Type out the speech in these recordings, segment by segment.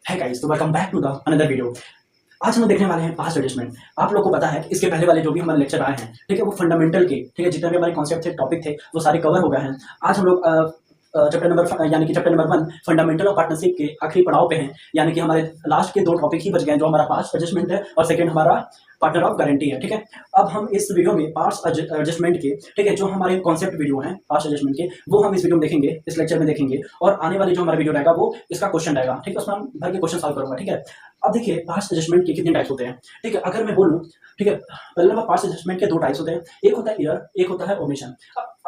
है गाइस, तो welcome back to the another video. आज हम देखने वाले हैं पास्ट एडजस्टमेंट। आप लोग को पता है कि इसके पहले वाले जो भी हमारे लेक्चर आए हैं, ठीक है, वो फंडामेंटल के, ठीक है, जितने भी हमारे कॉन्सेप्ट थे, टॉपिक थे, वो सारे कवर हो गए हैं। आज हम लोग चैप्टर नंबर यानी कि chapter number 1 fundamental of partnership के आखिरी पड़ाव पे हैं। यानी कि हमारे लास्ट के दो टॉपिक ही बच गए हैं, जो हमारा पास्ट एडजस्टमेंट है और सेकंड हमारा पार्टनर ऑफ गारंटी है। ठीक है, अब हम इस वीडियो में पास्ट एडजस्टमेंट के, ठीक है, जो हमारे कॉन्सेप्ट वीडियो हैं पास्ट एडजस्टमेंट के, वो हम इस वीडियो में देखेंगे, इस लेक्चर में देखेंगे। और आने वाले जो हमारा वीडियो रहेगा वो इसका क्वेश्चन रहेगा। ठीक है, उसमें हम भर के क्वेश्चन सॉल्व करूंगा। ठीक है, अब देखिए पास्ट एडजस्टमेंट के कितने टाइप्स होते हैं। ठीक है, अगर मैं बोलूँ, ठीक है, पहले नंबर पास्ट एडजस्टमेंट के दो टाइप्स होते हैं। एक होता है एरर, एक होता है ओमिशन।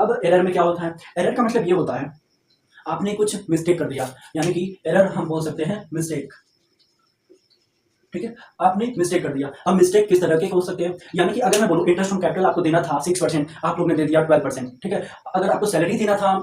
अब एरर में क्या होता है? एरर का मतलब ये होता है आपने कुछ मिस्टेक कर दिया, यानी कि एरर हम बोल सकते हैं मिस्टेक। ठीक है, आपने मिस्टेक कर दिया। अब मिस्टेक किस तरह के हो सकते हैं? यानी कि अगर मैं बोलूं इंटरेस्ट ऑन कैपिटल आपको देना था 6%, आप लोग ने दे दिया 12%। ठीक है, अगर आपको सैलरी देना था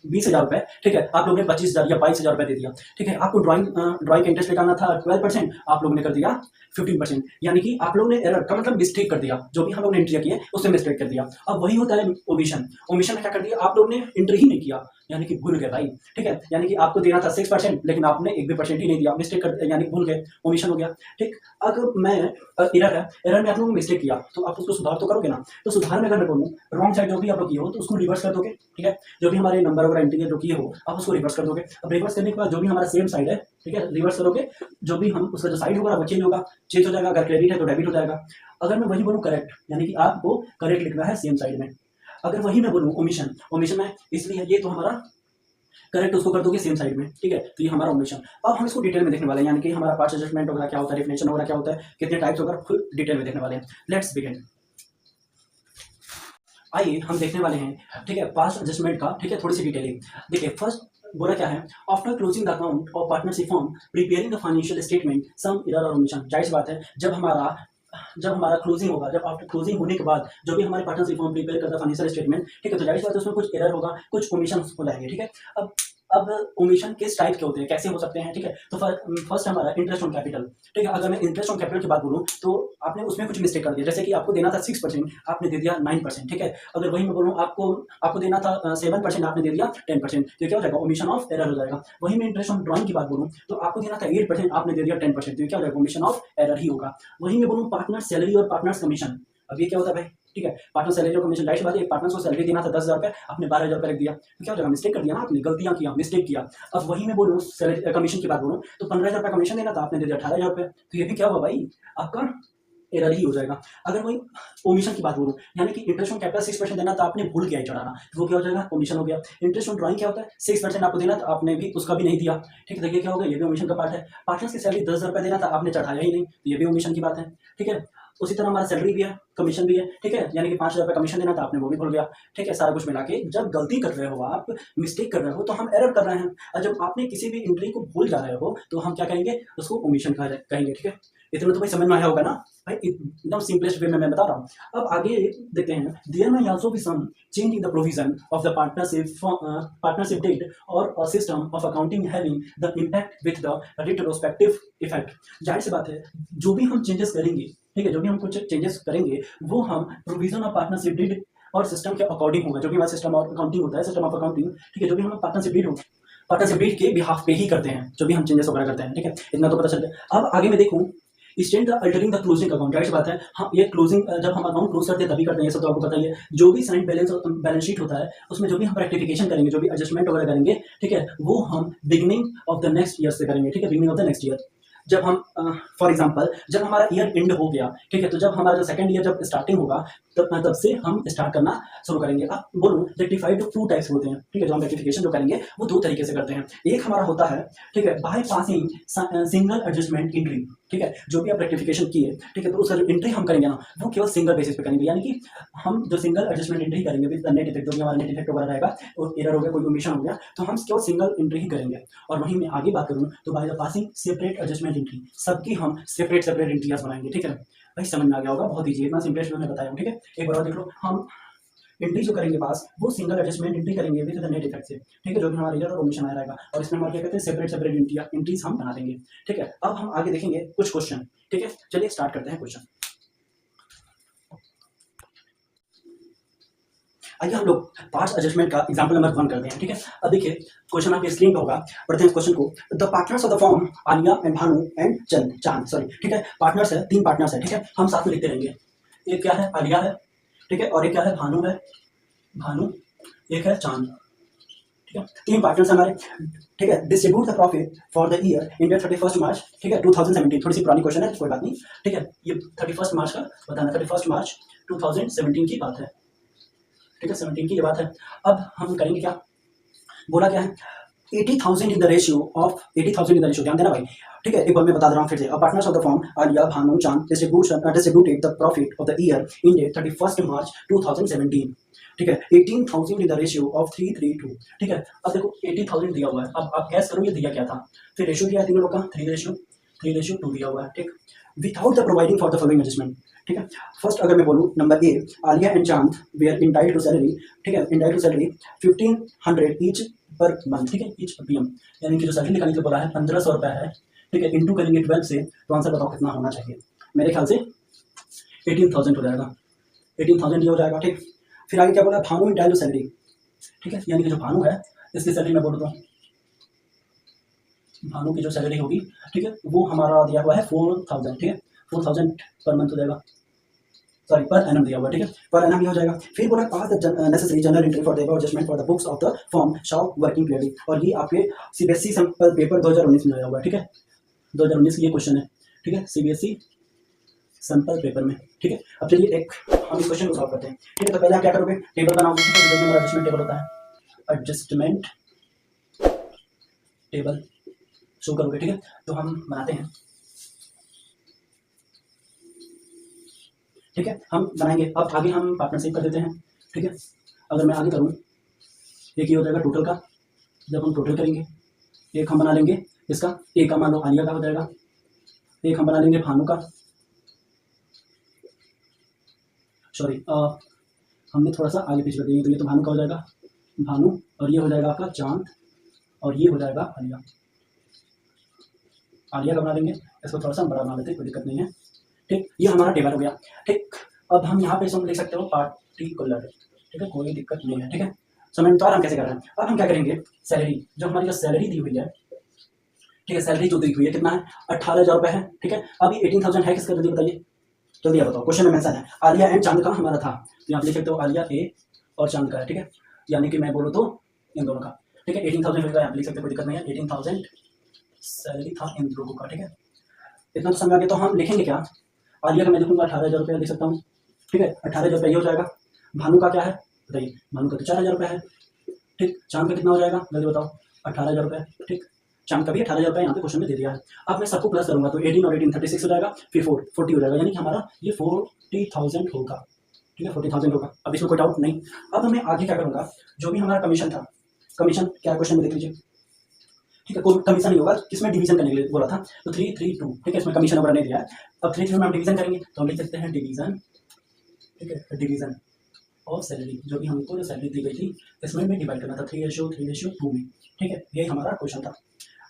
20,000 रुपए, ठीक है, आप लोग ने 25,000 या 22,000 रुपए दे दिया। ठीक है, आपको ड्राइंग का इंटरेस्ट निकालना था 12%, आप लोग ने कर दिया 15%। यानी कि आप लोग ने एरर का मतलब मिस्टेक कर दिया, जो भी हम लोग ने एंट्री किया उससे मिस्टेक कर दिया। अब वही होता है ओमिशन। ओमिशन में क्या कर दिया? आप लोग ने एंट्री ही नहीं किया, यानी कि भूल गए भाई। ठीक है, यानी कि आपको देना था 6%, लेकिन आपने एक भी परसेंट ही नहीं दिया, मिस्टेक कर, यानी भूल गए, ओमिशन हो गया। ठीक, अगर मैं एरर है, एरर में आप लोगों ने मिस्टेक किया तो आप उसको सुधार तो करोगे ना। तो सुधार में अगर मैं बोलूँ, रॉन्ग साइड जो भी आप लोग किए हो तो उसको रिवर्स कर दोगे। ठीक है, जो भी हमारे नंबर वगैरह एंट्री जो किए हो आप उसको रिवर्स कर दोगे। अब रिवर्स करने के बाद जो भी हमारा सेम साइड है, ठीक है, रिवर्स करोगे, जो भी हम उसका जो साइड होगा वो चेंज होगा, चेंज हो जाएगा। अगर क्रेडिट है तो डेबिट हो जाएगा। अगर मैं वही बोलूँ करेक्ट, यानी कि आपको करेक्ट लिखना है सेम साइड में। अगर वही मैं बोलूँ ओमिशन, ओमिशन में इसलिए ये तो हमारा करेक्ट उसको कर दोगे सेम साइड में। ठीक है, तो ये हमारा ओमिशन। अब हम इसको डिटेल में देखने वाले हैं, यानी कि हमारा पार्ट एडजस्टमेंट वगैरह क्या होता है, डिफिनेशन वगैरह क्या होता है, कितने टाइप्स वगैरह फुल डिटेल में देखने वाले हैं। Let's begin. आइए हम देखने वाले हैं, ठीक है, पास्ट एडजस्टमेंट का, ठीक है, थोड़ी सी डिटेलिंग। देखिए फर्स्ट बोला क्या है, आफ्टर क्लोजिंग द अकाउंट और partnership form preparing the financial statement some error और ओमिशन। जाहिर सी बात है, जब हमारा क्लोजिंग होगा, जब आफ्टर क्लोजिंग होने के बाद जो भी हमारे पार्टनरशिप फॉर्म प्रिपेयर करता है फाइनेंशियल स्टेटमेंट, ठीक है, तो जाहिर सी बात है उसमें कुछ एरर होगा, कुछ ओमिशन हो जाएंगे। ठीक है, अब ओमिशन किस टाइप के होते हैं, कैसे हो सकते हैं? ठीक है, तो फर्स्ट हमारा इंटरेस्ट ऑन कैपिटल। ठीक है, अगर मैं इंटरेस्ट ऑन कैपिटल की बात बोलूँ तो आपने उसमें कुछ मिस्टेक कर दिया, जैसे कि आपको देना था 6%, आपने दे दिया 9%। ठीक है, अगर वही मैं बोलूँ आपको आपको देना था 7%, आपने दे दिया 10%, तो क्या हो जाएगा? ओमिशन ऑफ एरर हो जाएगा। वही मैं इंटरेस्ट ऑन ड्राइंग की बात बोलूँ तो आपको देना था 8%, आपने दे दिया 10%, तो क्या हो जाएगा? ओमिशन ऑफ एरर ही होगा। वही मैं बोलूँ पार्टनर सैलरी और पार्टनर्स कमीशन, अब ये क्या होता है भाई? ठीक है, पार्टनर सैलरी और कमीशन, जाहिर बात है एक पार्टनर को सैलरी देना था 10,000 रुपये, आपने 12,000 रुपये रख दिया, तो क्या हो जाएगा? मिस्टेक कर दिया ना आपने, गलतियां किया, मिस्टेक किया। अब वही मैं बोलूँ कमीशन की बात बोलूँ तो 15,000 रुपये कमीशन देना था, आपने दे दिया 18,000 रुपये, तो ये भी क्या हुआ भाई? आपका एरर ही हो जाएगा। अगर वही ओमिशन की बात बोलूँ, यानी कि इंटरेस्ट ऑन कैपिटल 6% देना था, आपने भूल गया ही चढ़ाना, तो वो क्या हो जाएगा? ओमिशन हो गया। इंटरेस्ट ऑन ड्राइंग क्या होता है? 6% आपको देना था, आपने भी उसका भी नहीं दिया। ठीक है, तो ये क्या होगा? ये भी ओमिशन का पार्ट है। पार्टनर्स की सैलरी 10,000 रुपये देना था, आपने चढ़ाया ही नहीं, तो ये भी ओमिशन की बात है। ठीक है, उसी तरह हमारा सैलरी भी है, कमीशन भी है। ठीक है, यानी कि 5,000 रुपये कमीशन देना था, आपने वो भी भूल गया। ठीक है, सारा कुछ मिला के जब गलती कर रहे हो आप, मिस्टेक कर रहे हो, तो हम एरर कर रहे हैं। और जब आपने किसी भी एंट्री को भूल जा रहे हो तो हम क्या कहेंगे? उसको ओमिशन कहेंगे। ठीक है, इतना तो भाई समझ में आया होगा ना भाई, एकदम सिंपलेस्ट वे में मैं बता रहा हूँ। अब आगे देखते हैं, देयर में also be some change in the provision of the partnership deed और system of accounting having the impact with the retrospective effect. जाहिर सी बात है, जो भी हम चेंजेस करेंगे, ठीक है, जो भी हम कुछ चेंजेस करेंगे वो हम प्रोविजन ऑफ पार्टनरशिप डीड और सिस्टम के अकॉर्डिंग होगा। जो भी हमारा सिस्टम ऑफ अकाउंटिंग होता है, सिस्टम ऑफ अकाउंटिंग, ठीक है, जो भी हम पार्टनरशिप डीड होगा, पार्टनरशिप डीड के बिहाफ पे ही करते हैं जो भी हम चेंजेस वगैरह करते हैं। ठीक है, इतना तो पता चल गया। अब आगे मैं देखूँ, state the altering the closing account. जाहिर सी बात है, हम ये क्लोजिंग जब हम अकाउंट क्लोज करते हैं तभी करते हैं, ये सब तो आपको पता ही है। जो भी साइन बैलेंस शीट होता है उसमें जो भी हम रेक्टिफिकेशन करेंगे, जो भी एडजस्टमेंट वगैरह करेंगे, ठीक है, वो हम beginning of the next year से करेंगे। ठीक है, beginning of the next year, जब हम फॉर एग्जांपल जब हमारा ईयर एंड हो गया, ठीक है, तो जब हमारा जो सेकंड ईयर जब स्टार्टिंग होगा तब से हम स्टार्ट करना शुरू करेंगे। अब बोलूँ रेक्टिफाइड टू टाइप्स होते हैं। ठीक है, जो हम रेक्टिफिकेशन जो करेंगे वो दो तरीके से करते हैं। एक हमारा होता है, ठीक है, by passing single adjustment entry. ठीक है, जो भी आप रेक्टिफिकेशन किए, ठीक है, तो उसका जो एंट्री हम करेंगे ना वो केवल सिंगल बेसिस पे करेंगे, यानी कि हम जो सिंगल एडजस्टमेंट एंट्री करेंगे विद द नेट इफेक्ट, जो भी हमारा नेट इफेक्ट वगैरह रहेगा, और एरर हो गया, कोई ओमिशन हो गया, तो हम केवल सिंगल एंट्री ही करेंगे। और वहीं मैं आगे बात करूँ तो by the passing separate adjustment entry, सबकी हम सेपरेट सेपरेट एंट्रियाज बनाएंगे। ठीक है भाई, समझ में आ गया होगा, बहुत ईजी, इतना सिंपलेस्ट मैंने बताया हूँ। ठीक है, एक बार और देख लो, हम एंट्री जो करेंगे पास वो सिंगल एडजस्टमेंट एंट्री करेंगे विद द नेट इफेक्ट से। ठीक है, जो भी हमारा एरर और ओमिशन आया रहेगा, और इसमें हम क्या कहते हैं? सेपरेट सेपरेट एंट्रीज हम बना देंगे। ठीक है, अब हम आगे देखेंगे कुछ क्वेश्चन। ठीक है, चलिए स्टार्ट करते हैं क्वेश्चन। आइए हम लोग पार्ट्स एडजस्टमेंट का एग्जांपल नंबर 1 करते हैं, ठीक है। अब देखिए क्वेश्चन आपके स्क्रीन पे होगा, पढ़ते हैं इस क्वेश्चन को। The partners of the firm Alia and Bhanu and चांद, सॉरी, ठीक है। पार्टनर्स है, 3 पार्टनर्स है, ठीक है। हम साथ में लिखते रहेंगे। एक क्या है, आलिया है, ठीक है, और एक क्या है, भानु है, भानु, एक है चांद, ठीक है। 3 पार्टनर्स हमारे, ठीक है। Distribute the profit for the year India 31 मार्च, ठीक है, 2017। थोड़ी सी पुरानी क्वेश्चन है, कोई बात नहीं, ठीक है। ये 31 मार्च का बताना, 31 मार्च 2017 की बात है, ठीक है, 17 की ये बात है। अब हम करेंगे क्या, बोला क्या है, 80,000 in the ratio of 80,000 in the ratio, ध्यान देना भाई, ठीक है। एक बार मैं बता दे रहा हूँ फिर से। Partners of the firm Aliya Bhanu Chand distributed the profit of the year ended 31 March 2017, ठीक है। 18,000 इन द रेशियो ऑफ 332, ठीक है। अब देखो 80,000 दिया हुआ है, अब आप गैस करो ये दिया क्या था, फिर रेशियो दिया है तीनों लोग का 3:2 दिया हुआ है, ठीक। Without the providing for the following adjustment, ठीक है। फर्स्ट अगर मैं बोलूँ number A, Aliya and Chand were entitled to salary, ठीक है, entitled to salary 1500 each per month, ठीक है, ईच पीएम, यानी कि जो सैलरी निकालने के बोला है 1500 रुपये है, ठीक है। इंटू करेंगे 12 से, तो आंसर बताओ कितना होना चाहिए। मेरे ख्याल से 18,000 हो जाएगा, 18,000 ये हो जाएगा, ठीक। फिर आगे क्या बोला, भानु इंटाइटल्ड टू सैलरी, ठीक है, यानी कि जो भानु है इसकी सैलरी मैं बोल दूँ, भानु की जो सैलरी होगी, ठीक है, वो हमारा दिया हुआ है 4,000, ठीक है, 4,000 पर मंथ हो जाएगा, सॉरी पर एनम दिया हुआ, ठीक है, पर एनम ये हो जाएगा। फिर बोला pass the necessary journal entry for the adjustment for the books of the firm शॉप वर्किंग क्लियरली, और ये आपके सीबीएसई सैंपल पेपर 2019 में आया हुआ है, ठीक है, 2019 की ये क्वेश्चन है, ठीक है, सीबीएसई सैंपल पेपर में, ठीक है। अब चलिए एक हम इस क्वेश्चन को सॉल्व करते हैं, ठीक है। तो पहले आप क्या करोगे, टेबल बनाओगे, ठीक है, एडजस्टमेंट टेबल होता है, एडजस्टमेंट टेबल शो करोगे, ठीक है। तो हम बनाते हैं, ठीक है, हम बनाएंगे। अब आगे हम पार्टनरशिप कर देते हैं, ठीक है। अगर मैं आगे करूँ, एक ये हो जाएगा टोटल का, जब हम टोटल करेंगे एक हम बना लेंगे इसका, एक का मान लो आलिया का हो जाएगा, एक हम बना लेंगे भानु का, सॉरी हमने थोड़ा सा आगे पीछे कर देंगे, तो ये तो भानु का हो जाएगा, भानु, और ये हो जाएगा आपका चांद, और ये हो जाएगा आलिया, आलिया का बना लेंगे। इसको थोड़ा सा बड़ा बना लेते हैं, कोई दिक्कत नहीं है, ठीक। ये हमारा टेबल हो गया, ठीक। अब हम यहाँ पे हम लिख सकते हो पार्टिकुलर, ठीक है, कोई दिक्कत नहीं है, ठीक है। समझ तो आ रहा हम कैसे कर रहे हैं। अब हम क्या करेंगे, सैलरी, जो हमारी जो सैलरी दी हुई है, ठीक है, सैलरी जो दी हुई है कितना है, 18,000 रुपये है, ठीक है। अब ये 18,000 है किसका, जल्दी बताइए, जल्दी आप बताओ, क्वेश्चन में मेंशन है आलिया एंड चांद का हमारा था, तो यहाँ पे लिख सकते हो आलिया ए और चांद का है, ठीक है, यानी कि मैं बोलूँ तो इन दोनों का, ठीक है। 18,000 यहाँ पे लिख सकते हो, कोई दिक्कत नहीं है, 18,000 सैलरी था इन लोगों का, ठीक है। इतना तो समझ आ गया। तो हम लिखेंगे क्या, आलिया का मैं लिखूंगा 18,000 रुपये लिख सकता हूँ, ठीक है, 18,000 रुपये ये हो जाएगा। भानु का क्या है बताइए, भानु का तो 4,000 रुपये है, ठीक। चांद का कितना हो जाएगा जल्दी बताओ, 18,000 रुपये, ठीक। चांद का भी 18,000 रुपये यहाँ पे क्वेश्चन में दे दिया है। अब मैं सबको प्लस करूंगा तो 18 और 18 36 हो जाएगा, फिर 40 हो जाएगा, यानी कि हमारा ये 40,000 होगा, ठीक है, 40,000 होगा। अब इसमें कोई डाउट नहीं। अब मैं आगे क्या करूँगा, जो भी हमारा कमीशन था, कमीशन क्या क्वेश्चन में देख लीजिए, ठीक है, कोई कमीशन नहीं होगा, किसमें डिवीजन करने के लिए बोला था, तो 332, ठीक है, इसमें कमीशन वगैरह नहीं दिया है। अब 3 में हम डिवीजन करेंगे तो हम लिख सकते हैं डिवीजन, ठीक है, डिवीजन और सैलरी, जो भी हमको जो सैलरी दी गई थी इसमें भी डिवाइड करना था 3:2 में, ठीक है, यही हमारा क्वेश्चन था।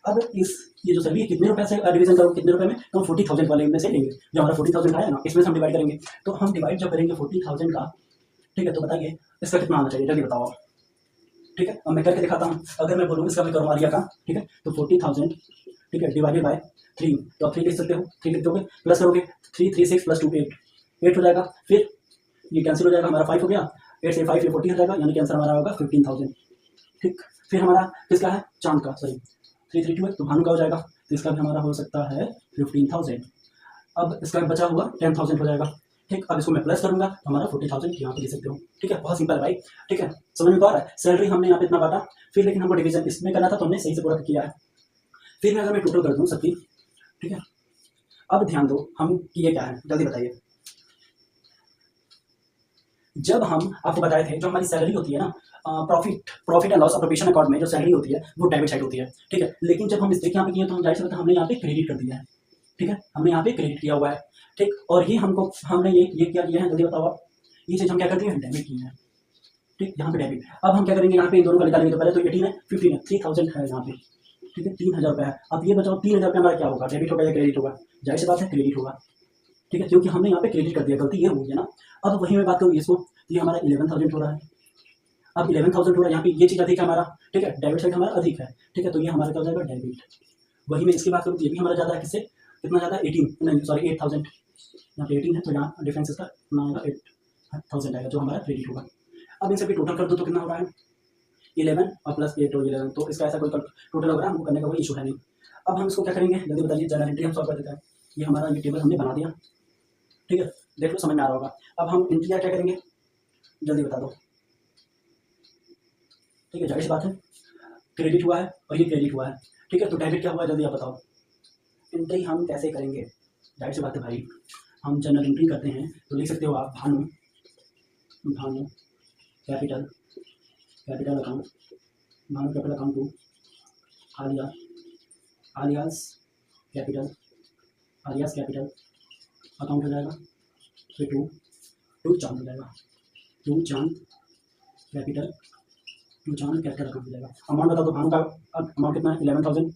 अब ये जो सैलरी कितने रुपए से डिवीजन करो, कितने रुपए में, तो हम 40,000 वाले में से लेंगे, जो हमारा 40,000 आया ना इसमें से हम डिवाइड करेंगे। तो हम डिवाइड जब करेंगे 40,000 का, ठीक है, तो बताइए इसका कितना आना चाहिए, जल्दी बताओ, ठीक है। अब मैं करके दिखाता हूँ। अगर मैं बोलूँ इसका मैं करूँ आलिया का, ठीक है, तो 40,000, ठीक है, डिवाइडेड बाय 3, तो आप 3 लिख सकते हो, 3 लिख दोगे, प्लस करोगे 3 3 6 + 2 8 हो जाएगा, फिर ये कैंसिल हो जाएगा, हमारा 5 हो गया, 8 से 5 ये 40 हो जाएगा, यानी कि आंसर हमारा होगा 15,000, ठीक। फिर हमारा किसका है, चांद का, सॉरी 332 है, तो भानु का हो जाएगा, तो इसका भी हमारा हो सकता है 15,000। अब इसका बचा हुआ 10,000 हो जाएगा, ठीक। अब इसको मैं प्लस करूंगा तो हमारा 40,000 यहाँ पे लिख सकते हो, ठीक है, बहुत सिंपल है भाई, ठीक है, समझ में तो आ रहा है। सैलरी हमने यहाँ पे इतना बांटा, फिर लेकिन हमको डिवीजन इसमें करना था तो हमने सही से पूरा किया है। फिर मैं अगर मैं टोटल कर दूँ सबकी, ठीक है, अब ध्यान दो हम किए क्या है, जल्दी बताइए। जब हम आपको बताए थे जो हमारी सैलरी होती है ना, profit and loss operation account में जो सैलरी होती है वो डेबिट साइड होती है, ठीक है। लेकिन जब हम मिस्टेक यहाँ पे किए तो हम जाहिर सी बात है हमने यहाँ पे क्रेडिट कर दिया है, ठीक है, हमने यहाँ पे क्रेडिट किया हुआ है, ठीक। और ये हमने ये क्या किया है, जल्दी बताओ आप, ये चीज़ हम क्या करते हैं, डेबिट किए हैं, ठीक, यहाँ पे डेबिट। अब हम क्या करेंगे, यहाँ पे इन दोनों का निकालेंगे, तो पहले तो 18 है, 15 है, 3,000 है यहाँ पे, ठीक है, 3,000 रुपये है। अब ये बताओ 3,000 रुपये हमारा क्या होगा, डेबिट होगा या क्रेडिट होगा, जाहिर सी बात है क्रेडिट होगा, ठीक है, क्योंकि हमने यहाँ पे क्रेडिट कर दिया, गलती ये हुई है ना। अब वही मैं बात करूँ इसको, तो ये हमारा 11,000 हो रहा है, अब 11,000 हो रहा है, यहाँ पे ये चीज़ अधिक है हमारा, ठीक है, डेबिट साइड हमारा अधिक है, ठीक है, तो ये हमारा क्या हो जाएगा, डेबिट। वही मैं इसकी बात करूँ तो ये भी हमारा ज़्यादा है, किससे, कितना ज़्यादा, 18 नहीं सॉरी 8,000, यहाँ पे 18 है तो यहाँ डिफरेंस इसका कितना आएगा, 8,000 आएगा जो हमारा क्रेडिट होगा। अब इन सभी टोटल कर दो तो कितना हो रहा है, 11 और प्लस 8 और 11, तो इसका ऐसा कोई टोटल हो रहा है, हमको करने का कोई इशू है नहीं। अब हम इसको क्या करेंगे, जल्दी बताइए, जर्नल एंट्री हम सॉल्व कर देते हैं। ये हमारा ये टेबल हमने बना दिया, ठीक है, देख लो समझ में आ रहा होगा। अब हम एंट्री क्या करेंगे, जल्दी बता दो, ठीक है, जाहिर सी बात है, क्रेडिट हुआ है और ये क्रेडिट हुआ है, ठीक है, तो डेबिट क्या हुआ है, जल्दी आप बताओ। एंट्री हम कैसे करेंगे, जाहिर सी बात है भाई, हम जनरल एंट्री करते हैं तो लिख सकते हो आप Bhanu, Bhanu capital, capital account, Bhanu capital account to Aliya, Aliya's capital, Aliya's capital account हो जाएगा, फिर टू चांद हो जाएगा, to Chand capital, to Chand capital account हो जाएगा। अमाउंट बता दो, भानु का अमाउंट कितना है, 11,000,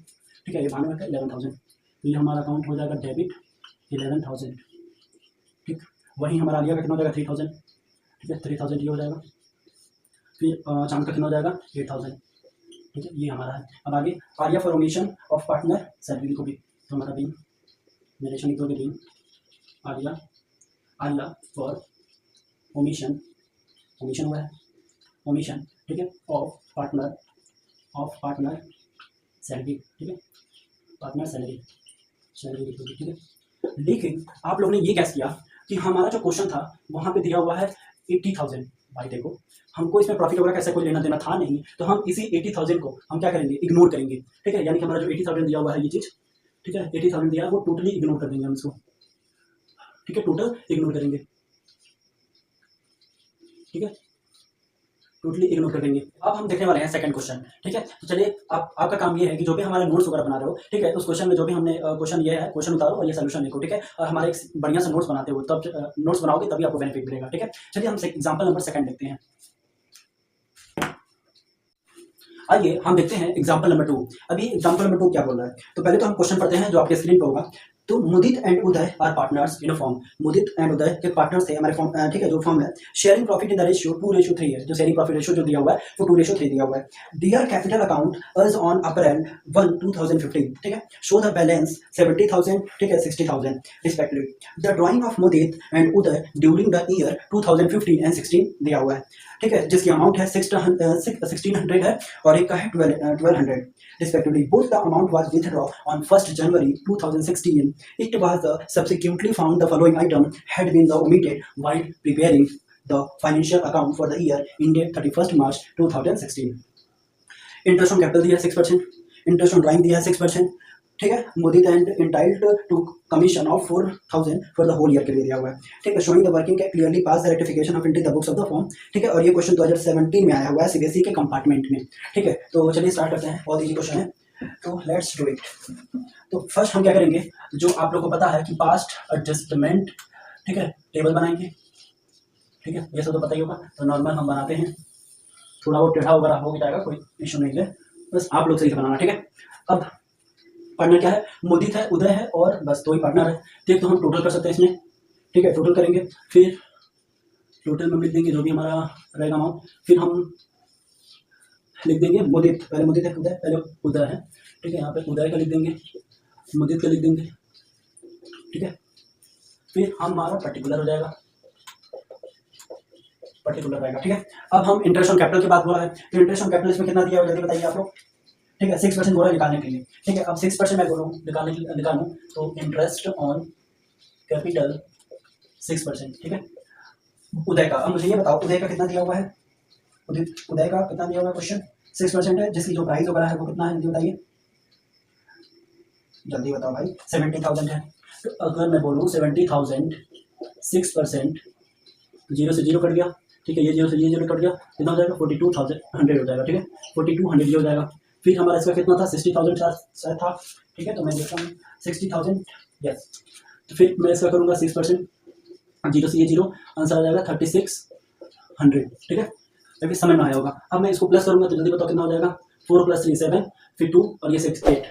ठीक है, ये भानु का 11,000, तो ये हमारा अकाउंट हो जाएगा डेबिट 11,000, ठीक। वही हमारा आलिया का कितना हो जाएगा, 3,000, ठीक है, 3,000 ये हो जाएगा। फिर चांद का कितना हो जाएगा, 8,000, ठीक है, ये हमारा है। अब आगे Alia for omission of partner salary को भी, तो हमारा भी नरेशन लिखोगे भी, Alia, Alia for omission, omission हुआ है, ओमिशन, ठीक है, ऑफ पार्टनर सैलरी, ठीक है, पार्टनर सैलरी, सैलरी लिखोगे, ठीक है। लेकिन आप लोगों ने ये गैस किया कि हमारा जो क्वेश्चन था वहाँ पे दिया हुआ है 80,000, भाई देखो हमको इसमें प्रॉफिट वगैरह कैसे कोई लेना देना था नहीं, तो हम इसी 80,000 को हम क्या करेंगे, इग्नोर करेंगे, ठीक है, यानी कि हमारा जो 80,000 दिया हुआ है ये चीज़, ठीक है, 80,000 दिया है वो टोटली इग्नोर कर देंगे हम इसको, ठीक है, टोटल इग्नोर करेंगे, ठीक है, टोटली इग्नोर कर देंगे। अब हम देखने वाले हैं सेकंड क्वेश्चन, ठीक है, तो चलिए आपका काम ये है कि जो भी हमारे नोट्स वगैरह बना रहे हो, ठीक है, उस क्वेश्चन में जो भी हमने क्वेश्चन ये है, क्वेश्चन उतारो और ये सोल्यूशन लिखो, ठीक है, और हमारे एक बढ़िया से नोट्स बनाते हो, तब नोट्स बनाओगे तभी आपको बेनिफिट मिलेगा, ठीक है। चलिए हम एग्जाम्पल नंबर सेकंड देखते हैं। आइए हम देखते हैं एग्जाम्पल नंबर 2। अभी एग्जाम्पल नंबर 2 क्या बोल रहा है, तो पहले तो हम क्वेश्चन पढ़ते हैं जो आपके स्क्रीन पर होगा। तो Mudit and Uday are partners in a firm, Mudit and Uday के पार्टनर्स थे हमारे फॉर्म, ठीक है, जो फॉर्म है sharing profit in the ratio 2:3 है, जो शेयरिंग प्रॉफिट रेशियो जो दिया हुआ है वो 2:3 दिया हुआ है। Their capital account is on April 1, 2015, ठीक है, शो द बैलेंस 70,000, ठीक है, 60,000 respectively. The drying of Mudit and Uday during the year 2015 and 16 दिया हुआ है, ठीक है, जिसकी अमाउंट है 1600 है और एक का है 1200 respectively. Both the amount was withdrawn on 1st January 2016. It was subsequently found the following item had been omitted while preparing the financial account for the year ended 31st March 2016. Interest on capital दिया है 6%, interest on drawing दिया है 6%, ठीक है, Mudit and entitled to commission of 4,000 for the whole year के लिए दिया हुआ है, ठीक है, showing the working clearly pass the rectification of entry the books of the firm, ठीक है, और ये क्वेश्चन 2017 में आया हुआ है सीबीएसई के कंपार्टमेंट में, ठीक है, तो चलिए स्टार्ट करते हैं, बहुत इजी क्वेश्चन है, तो लेट्स डू इट। तो फर्स्ट हम क्या करेंगे, जो आप लोगों को पता है कि पास्ट एडजस्टमेंट, ठीक है, टेबल बनाएंगे, ठीक है, ये सब तो पता ही होगा, तो नॉर्मल हम बनाते हैं, थोड़ा बहुत टेढ़ा वगैरह हो जाएगा, कोई इशू नहीं है, बस आप लोग सही से बनाना, ठीक है। अब पार्टनर क्या है, मुदित है, उदय है और बस 2 ही पार्टनर है, ठीक, तो हम टोटल कर सकते हैं इसमें, ठीक है, टोटल करेंगे, फिर टोटल में लिख देंगे जो भी हमारा रहेगा अमाउंट, फिर हम लिख देंगे मुदित, पहले मुदित है, उदय, पहले उदय है, ठीक है, यहाँ पे उदय का लिख देंगे, मुदित का लिख देंगे, ठीक है, फिर हमारा पर्टिकुलर हो जाएगा, पर्टिकुलर रहेगा, ठीक है। अब हम इंटरेस्ट ऑन कैपिटल की बात बोला है, तो इंटरेस्ट ऑन कैपिटल इसमें कितना दिया हुआ है जल्दी बताइए आप लोग, ठीक है, 6% बोला निकालने के लिए, ठीक है, अब 6% मैं बोलूँ निकालूँ तो इंटरेस्ट ऑन कैपिटल 6%, ठीक है, उदय का। अब मुझे ये बताओ उदय का कितना दिया हुआ है, उदय का कितना दिया हुआ है, क्वेश्चन 6% है, जिसकी जो प्राइस वगैरह है वो कितना है जल्दी बताइए, जल्दी बताओ भाई, 70,000 है, तो अगर मैं बोलूँ 70,000 6%, 0 से 0 कट गया, ठीक है, ये 0 से ये 0 कट गया, कितना हो जाएगा 42,100 हो जाएगा, ठीक है, 4200 ये हो जाएगा। फिर हमारा इसका कितना था 60,000 शायद था, ठीक है, तो मैं देखता हूँ 60,000, यस, तो फिर मैं इसका करूँगा 6%, 0 से ये 0, आंसर आ जाएगा 3600, ठीक है, तो फिर समझ में आया होगा। अब मैं इसको प्लस करूँगा तो जल्दी बताओ कितना हो जाएगा, 4 + 3 7, फिर 2 और ये 6 8,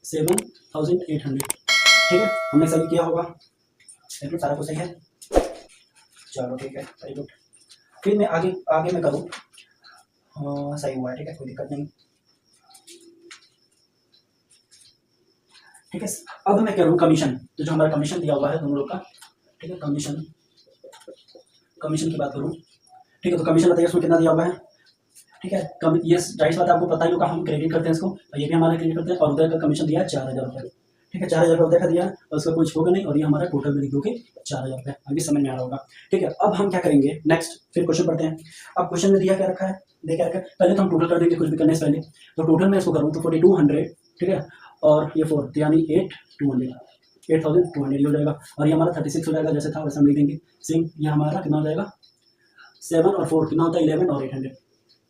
7,800, ठीक है, हमने सही किया होगा, बिल्कुल सारा कुछ सही है, चलो ठीक है, वेरी गुड। फिर मैं आगे मैं करूँ सही हुआ है, ठीक है, कोई दिक्कत नहीं। ठीक है, अब मैं करूँ कमीशन, तो जो हमारा कमीशन दिया हुआ है दोनों लोग का, ठीक है, कमीशन, कमीशन की बात करूँ, ठीक है, तो कमीशन बताइए उसमें कितना दिया हुआ है। ठीक है, कम ये जाहिर बात है आपको पता ही होगा, हम क्रेडिट करते हैं इसको, और ये भी हमारा क्रेडिट करते हैं, और उधर का कमीशन दिया है 4000 रुपये। ठीक है, 4000 रुपये का दिया है, और उसका कुछ होगा नहीं, और ये हमारा टोटल में लिख दोगे 4000 रुपये। अभी समझ में आ रहा होगा। ठीक है, अब हम क्या करेंगे नेक्स्ट, फिर क्वेश्चन पढ़ते हैं। अब क्वेश्चन में दिया क्या रखा है, देखा रखा है, पहले तो हम टोटल कर देंगे कुछ भी करने से पहले। तो टोटल में इसको करूँ तो 4200, ठीक है, और ये 4 यानी 8200 हो जाएगा, और ये हमारा 36 हो जाएगा, जैसे था वैसे हम लिख देंगे। सेम ये हमारा कितना हो जाएगा, 7 और 4 कितना होता है, 11 और 800,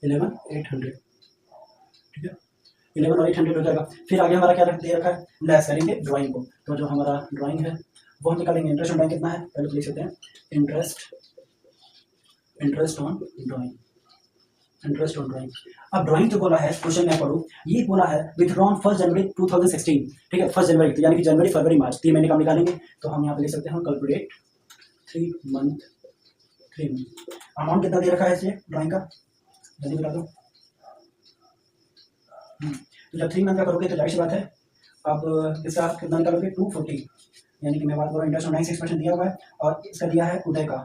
11 800, ठीक है, 11 और 800 हो जाएगा। फिर आगे हमारा क्या दे रखा है, लेस करेंगे ड्राइंग को, तो जो हमारा ड्राइंग है वो हम निकालेंगे। इंटरेस्ट ऑन ड्राइंग कितना है, पहले तो लिख सकते हैं, interest on drawing, interest on drawing. अब ड्राइंग जो बोला है क्वेश्चन में पढ़ो, ये बोला है विथड्रॉन 1 जनवरी 2016, ठीक है, 1 जनवरी, यानी कि जनवरी फरवरी मार्च 3 महीने का हम निकालेंगे। तो हम यहाँ पे लिख सकते हैं कैलकुलेट 3 मंथ, अमाउंट कितना दे रखा है इसे ड्राइंग का, जल्दी बता दो। तो जब 3 मंथ का करोगे तो जाहिर सी बात है, अब इसका कितना निकालोगे, 240, यानी कि मैं बात कर रहा हूँ इंटरेस्ट 96% दिया हुआ है, और इसका दिया है उदय का,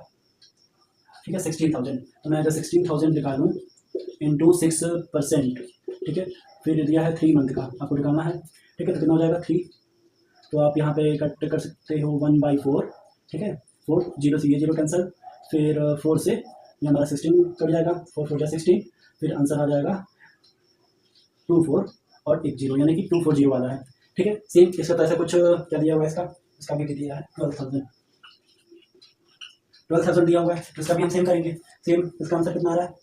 ठीक है, 16,000। तो मैं अगर 16,000 निकालूँ इंटू 6%, ठीक है, फिर दिया है 3 मंथ का आपको निकालना है, ठीक है, तो कितना हो जाएगा 3। तो आप यहाँ पे कट कर सकते हो 1/4, ठीक है, 4 जीरो से ये जीरो कैंसिल, फिर 4 से ये हमारा 16 कट जाएगा, 4 4 16, फिर आंसर आ जाएगा 24 और 1 जीरो, यानी कि 240 वाला है। ठीक है, सेम इसका तो ऐसा कुछ क्या दिया हुआ है, इसका भी दिया है 12,000 दिया हुआ है, तो इसका भी हम सेम करेंगे। सेम इसका आंसर कितना आ रहा है,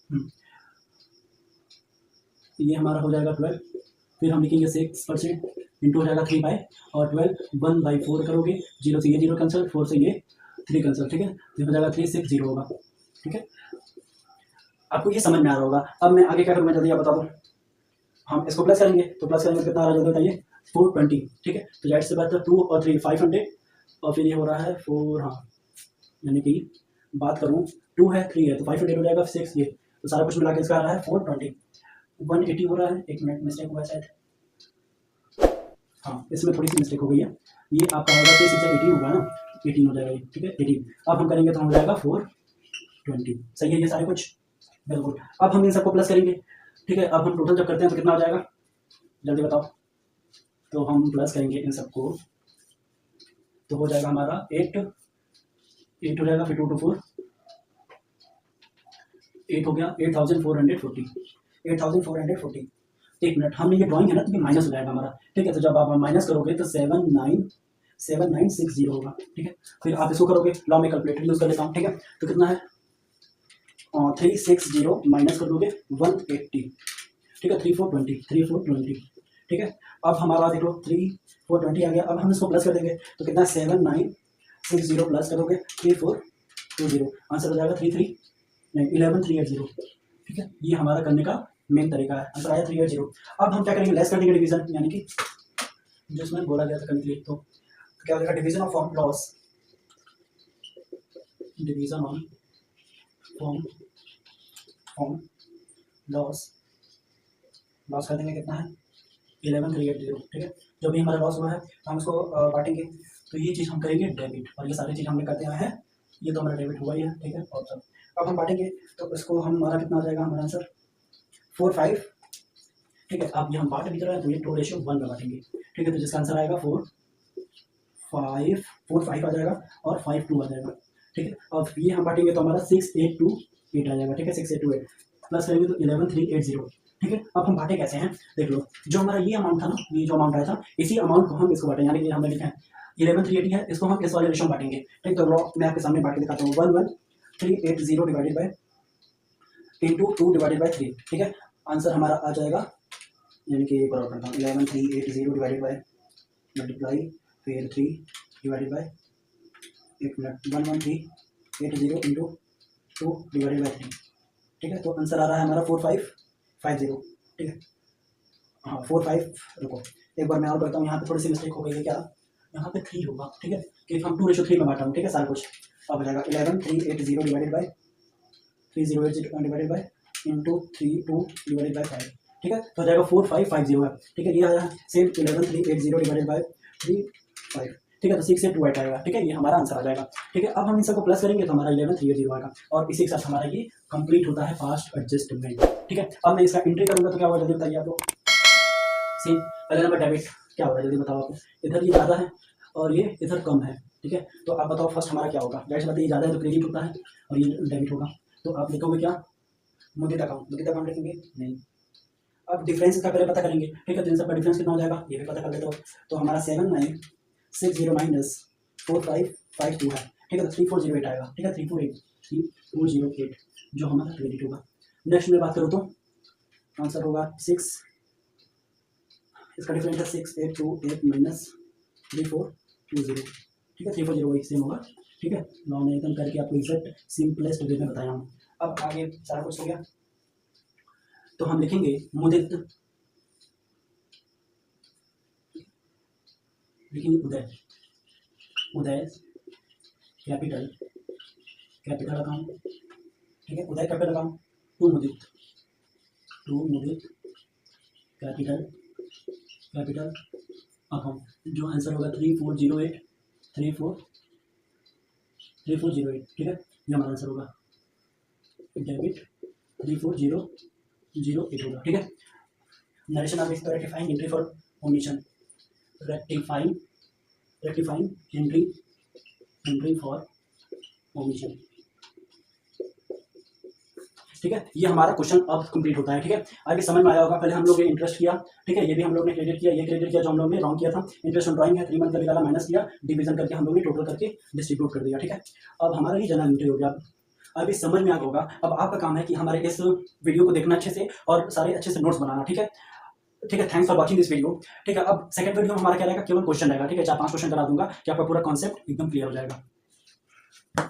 ये हमारा हो जाएगा 12, फिर हम लिखेंगे 6% इंटू हो जाएगा 3 बाई और 12 1/4 करोगे, जीरो से ये जीरो कैंसिल, 4 से ये 3 कैंसिल, ठीक है, तो हो जाएगा 360 होगा। ठीक है, आपको ये समझ में आ रहा होगा। अब मैं आगे क्या करूँगा जल्दी आप बता दो। हम इसको प्लस करेंगे, तो प्लस करेंगे कितना आ रहा है जल्दी बताइए, 420, ठीक है, तो जाहिर सी बात है 2 और 3 500, और फिर ये हो रहा है 4, हाँ, यानी कि बात करूँ 2 है 3 है तो 500 हो जाएगा, 6 ये, तो सारा कुछ मिला के इसका आ रहा है 420, 180 हो रहा है। एक मिनट मिस्टेक हुआ है शायद, हाँ इसमें थोड़ी सी मिस्टेक हो गई है, ये आपका होगा 3 होगा ना, 18 हो जाएगा ये, ठीक है 18। अब हम करेंगे तो हो जाएगा 420, सही है ये सारे कुछ, बिल्कुल। अब हम इन सबको प्लस करेंगे, ठीक है, अब हम टोटल जब करते हैं तो कितना हो जाएगा जल्दी बताओ। तो हम प्लस करेंगे इन सबको, तो हो जाएगा हमारा 8 हो जाएगा, फिर 2 to 4 8 हो गया, 8,440, 8,440। एक मिनट, हमने ये ड्राइंग है ना तो ये माइनस हो जाएगा हमारा, ठीक है, तो जब आप माइनस करोगे तो 7960 होगा, ठीक है। फिर आप इसको करोगे, लॉ में कैलकुलेटर यूज कर लेता हूँ, ठीक है, तो कितना है 360 माइनस कर दोगे 180, ठीक है, 3420, ठीक है। अब हमारा देख लो 3420 आ गया। अब हम इसको प्लस कर देंगे तो कितना 7960 प्लस करोगे 3420, आंसर हो जाएगा 11,380, ठीक है। ये हमारा करने का मेन तरीका है, आंसर आया 380। अब हम क्या करेंगे, लेस कर देंगे डिवीजन, यानी कि जिसमें बोला गया था करने के लिए, तो क्या हो जाएगा division of form loss, division on form loss कर देंगे, कितना है 11,380, ठीक है। जो भी हमारा लॉस हुआ है हम इसको बांटेंगे, तो ये चीज़ हम करेंगे डेबिट, और ये सारी चीज़ हमने करते आए हैं, ये तो हमारा डेबिट हुआ ही है, ठीक है। और सब अब हम बांटेंगे तो इसको हमारा कितना आ जाएगा, हमारा आंसर 4-5, ठीक है। अब ये हम बांट भी रहे हैं तो ये 2:1 में बांटेंगे, ठीक है, तो जिसका आंसर आएगा 4-5 आ जाएगा और 5-2 आ जाएगा, ठीक है। अब ये हम बांटेंगे तो हमारा 6-8-2-8 आ जाएगा, ठीक है, 6-8-2-8 प्लस करेंगे तो 11,380, ठीक है। अब हम बांटे कैसे हैं देख लो, जो हमारा ये अमाउंट था ना, ये जो अमाउंट आया था, इसी अमाउंट को हम इसको बांटें, यानी कि हमने लिखा है 11,380 है, इसको हम इस वाले रेशो में बांटेंगे, ठीक। तो मैं आपके सामने बांट के दिखाता हूँ, 11,380 divided by into 2 divided by 3, ठीक है। आंसर हमारा आ जाएगा, यानी कि एक और करता हूँ, 11,380 डिवाइडेड बाय मल्टीप्लाई फिर 3 divided by 11,380 into 2 divided by 3, ठीक है। तो आंसर आ रहा है हमारा 4,550, ठीक है, हाँ 4-5, रुको एक बार मैं और करता हूँ, यहाँ पे थोड़ी सी मिस्टेक हो गई है, क्या यहाँ पे 3 होगा, ठीक है, क्योंकि हम 2:3 में बांटा हूँ, ठीक है, सारा कुछ। अब हो जाएगा 11,380 divided by 3080 divided by into 3 divided by 5, ठीक है, तो हो जाएगा 4550 है, ठीक है, ये आया सेम 11380 डिवाइडेड बाई 35, ठीक है, तो 6828 आएगा, ठीक है, ये हमारा आंसर आ जाएगा, ठीक है। अब हम इन सबको प्लस करेंगे तो हमारा 11380 आएगा और इसी के साथ हमारा ये कंप्लीट होता है फास्ट एडजस्टमेंट, ठीक है। अब मैं इसका एंट्री करूंगा तो क्या होगा जल्दी बताइए आप लोग। सेम पहले नंबर डेबिट क्या होगा जल्दी बताओ आप, इधर ये ज़्यादा है और ये इधर कम है, ठीक है, तो आप बताओ फर्स्ट हमारा क्या होगा। जाहिर सी बात है ये ज़्यादा है तो क्रेडिट होता है और ये डेबिट होगा, तो आप लिखोगे क्या, मुदित अकाउंट लिखेंगे नहीं। अब डिफरेंस का पहले पता करेंगे, ठीक है, तो इन सब का डिफरेंस कितना हो जाएगा ये भी पता कर लेते हो, तो हमारा 7960 माइनस 4552 है, ठीक है, तो 3408 आएगा, ठीक है, 3408 जो हमारा क्रेडिट होगा। नेक्स्ट में बात करो तो आंसर होगा 6, इसका डिफरेंस है 6828 माइनस 3420, ठीक है, 3408 वही सेम होगा, ठीक है। नॉमिनेशन करके आपको एग्जैक्ट सिंपलेस्ट वे में बताया हूँ। अब आगे सारा कुछ हो गया तो हम लिखेंगे मुदित, लिखेंगे उदय कैपिटल अकाउंट, ठीक है, Uday capital account to Mudit capital account, जो आंसर होगा 3408, ठीक है, ये हमारा आंसर होगा, डेबिट 34008 होगा, ठीक है। नरेशन आप इसको rectifying entry for omission, rectifying entry for omission, ठीक है, ये हमारा क्वेश्चन अब कंप्लीट होता है, ठीक है। आगे समझ में आया होगा, पहले हम लोग ये इंटरेस्ट किया, ठीक है, ये भी हम लोग ने क्रेडिट किया, ये क्रेडिट किया जो हम लोग ने रॉन्ग किया था, इंटरेस्ट ऑन ड्राइंग है 3 मंथ का निकाला माइनस किया, डिवीजन करके हम लोग ने टोटल करके डिस्ट्रीब्यूट कर दिया, ठीक है। अब हमारा ये जनरल एंट्री हो गया, अभी समझ में आ गया होगा। अब आपका काम है कि हमारे इस वीडियो को देखना अच्छे से और सारे अच्छे से नोट्स बनाना, ठीक है, ठीक है। Thanks for watching this video, ठीक है। अब सेकंड वीडियो में हमारा क्या रहेगा, केवल क्वेश्चन रहेगा, ठीक है, 4-5 क्वेश्चन करा दूंगा कि आपका पूरा कॉन्सेप्ट एकदम क्लियर हो जाएगा।